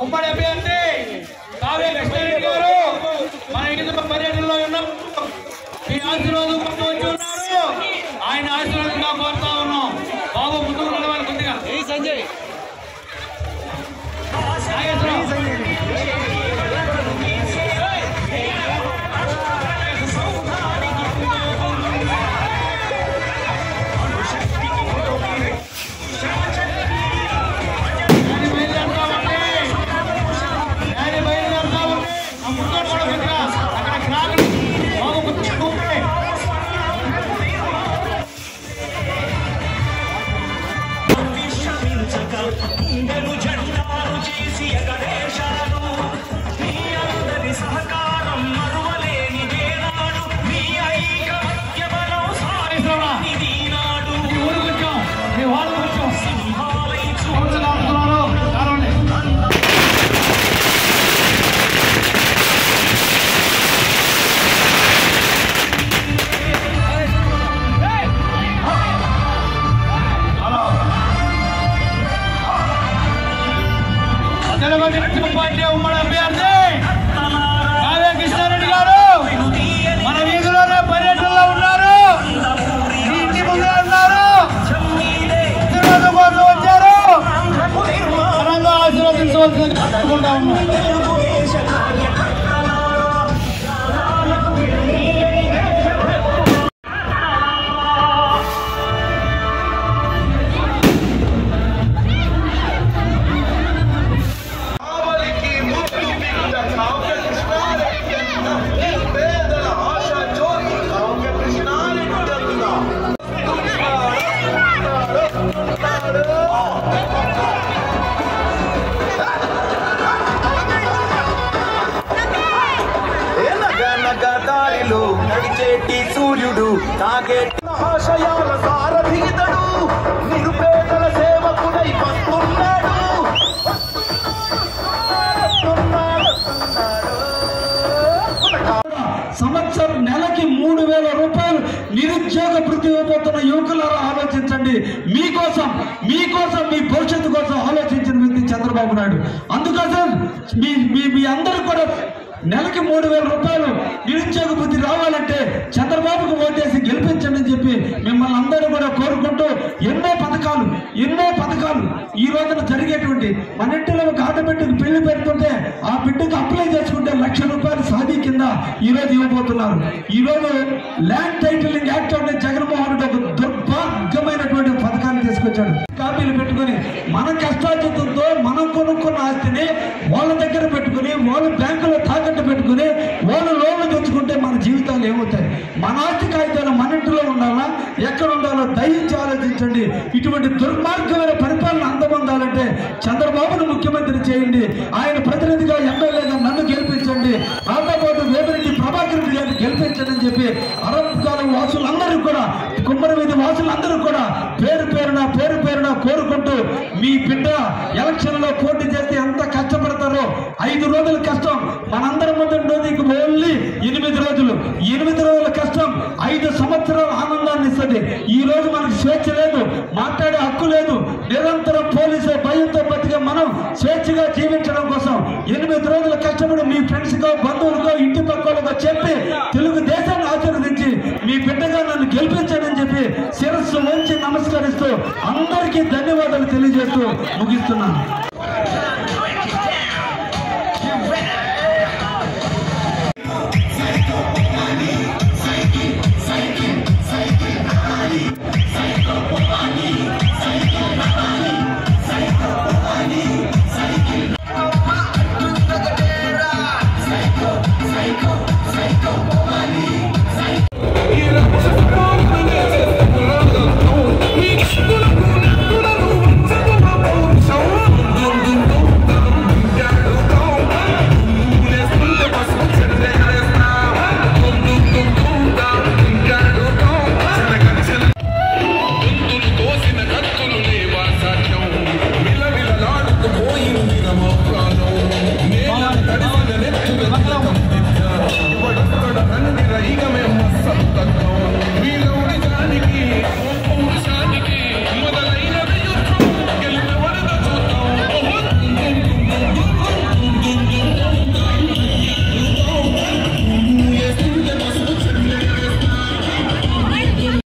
ఉమ్మడి అభ్యర్థి కావ్య కృష్ణారెడ్డి గారు మన ఇంటి పర్యటనలో ఉన్నారు. మీ ఆశీర్వాదం వచ్చి ఉన్నారు. ఆయన ఆశీర్వాదంగా కోరుతా ఉన్నాం. బాబు ముందుకు నడవాలి కొద్దిగా. సంజయ్ పార్టీ ఉమ్మడి అభ్యర్థి కావ్య కృష్ణారెడ్డి గారు మన వీధిలోనే పర్యటనలో ఉన్నారు. ఇంటి ముందే ఉన్నారు. ఆశీర్వాదం కోసం వచ్చారు. ఘనంగా ఆశీర్వదించవలసిందిగా కోరుకుంటా ఉన్నాం. నడిచేటి సూర్యుడు తాగేటి ఆశయాల సారథీతడు నిరుపేదల సేవకుడై వస్తున్నాడు. సంవత్సరం నెలకి 3,000 రూపాయలు నిరుద్యోగ వృత్తి ఇవ్వబోతున్న యువకులారా ఆలోచించండి. మీకోసం మీ భవిష్యత్తు కోసం ఆలోచించిన వ్యక్తి చంద్రబాబు నాయుడు. అందుకోసం మీ అందరూ కూడా నెలకి 3,000 రూపాయలు నిరుద్యోగ వృత్తి రావాలంటే చంద్రబాబుకు ఓటేసి గెలిపించండి అని చెప్పి మిమ్మల్ని అందరూ కూడా కోరుకుంటూ ఎన్నో పథకాలు ఈ రోజున జరిగేటువంటి మన ఇంటిలో ఒక ఆడబిడ్డకు పెళ్లి పెడుతుంటే ఆ బిడ్డకు అప్లై చేసుకుంటే 1,00,000 రూపాయలు సాధీ కింద ఈ రోజు ఇవ్వబోతున్నారు. ఈ రోజు ల్యాండ్ టైటిలింగ్ యాక్ట్ అంటే జగన్మోహన్ రెడ్డి ఒక దుర్భాగ్యమైనటువంటి పథకాన్ని తీసుకొచ్చాడు. కాపీలు పెట్టుకుని మన కష్టార్జితంతో మనం కొనుక్కున్న ఆస్తిని వాళ్ళ దగ్గర పెట్టుకుని వాళ్ళు బ్యాంకులో తాకట్టు పెట్టుకుని వాళ్ళు లోన్లు తెచ్చుకుంటే మన జీవితాలు ఏమవుతాయి? మన ఆస్తి కాగితాలు మన ఇంటిలో ఉండాలా, ఎక్కడ ఉండాలో దయించి ఆలోచించండి. ఇటువంటి దుర్మార్గమైన పరిపాలన అందమందాలంటే చంద్రబాబును ముఖ్యమంత్రి చేయండి. ఆయన ప్రతినిధిగా ఎమ్మెల్యేగా నన్ను గెలిపించండి. నాతో పాటు వేమిరెడ్డి ప్రభాకర్ రెడ్డి గారిని గెలిపించండి అని చెప్పి అరవకాలం వాసులందరూ కూడా, కుమ్మరి వీధి వాసులందరూ కూడా పేరు పేరున కోరుకుంటూ మీ బిడ్డ ఎలక్షన్లో పోటీ చేస్తే ఎంత కష్టపడతారో 5 రోజుల కష్టం మనందరి ముందు నీకు ఓన్లీ 8 రోజులు. 8 రోజుల కష్టం 5 సంవత్సరాల ఆనందాన్ని ఇస్తుంది. ఈ రోజు మనకు స్వేచ్ఛ లేదు, మాట్లాడే హక్కు లేదు. నిరంతరం పోలీసు భయంతో బతికే మనం స్వేచ్ఛగా జీవించడం కోసం 8 రోజుల కష్టపడి మీ ఫ్రెండ్స్కో బంధువులకో ఇంటి పక్కలకో చెప్పి తెలుగుదేశాన్ని ఆశీర్వదించి మీ బిడ్డగా నన్ను గెలిపించండి అని చెప్పి శిరస్సు వంచి నమస్కరిస్తూ అందరికీ ధన్యవాదాలు తెలియజేస్తూ ముగిస్తున్నాను.